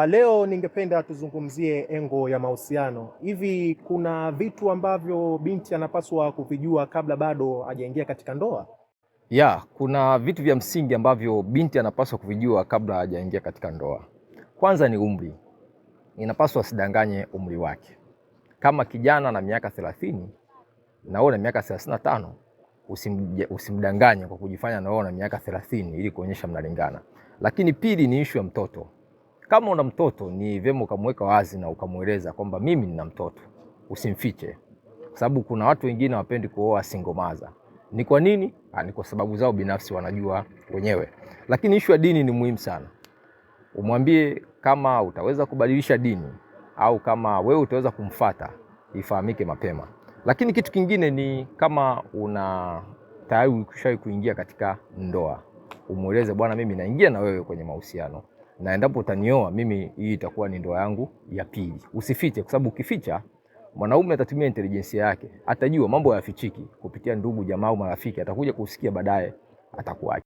Leo ningependa tuzungumzie engo ya mahusiano. Hivi kuna vitu ambavyo binti anapaswa kuvijua kabla bado hajaingia katika ndoa? Kuna vitu vya msingi ambavyo binti anapaswa kuvijua kabla hajaingia katika ndoa. Kwanza ni umri. Inapaswa asidanganye umri wake. Kama kijana na miaka 30 na wewe na miaka 35, usimdanganye kwa kujifanya na wewe na miaka 30 ili kuonyesha mnalingana. Lakini pili ni issue ya mtoto. Kama una mtoto ni vyema ukamweka wazi na ukamweleza kwamba mimi nina mtoto. Usimfiche. Kwa sababu kuna watu wengine hawapendi kuoa single mother. Ni kwa nini? Ni kwa sababu zao binafsi, wanajua wenyewe. Lakini issue ya dini ni muhimu sana. Umwambie kama utaweza kubadilisha dini au kama wewe utaweza kumfuata, ifahamike mapema. Lakini kitu kingine ni kama tayari ukishawahi kuingia katika ndoa, umueleze bwana, mimi naingia na wewe kwenye mahusiano, na endapo utanioa mimi, hii itakuwa ni ndoa yangu ya pili. Usifiche, kwa sababu ukificha, mwanaume atatumia intelijensia yake, atajua mambo hayafichiki kupitia ndugu, jamaa au marafiki, atakuja kusikia baadaye, atakuacha.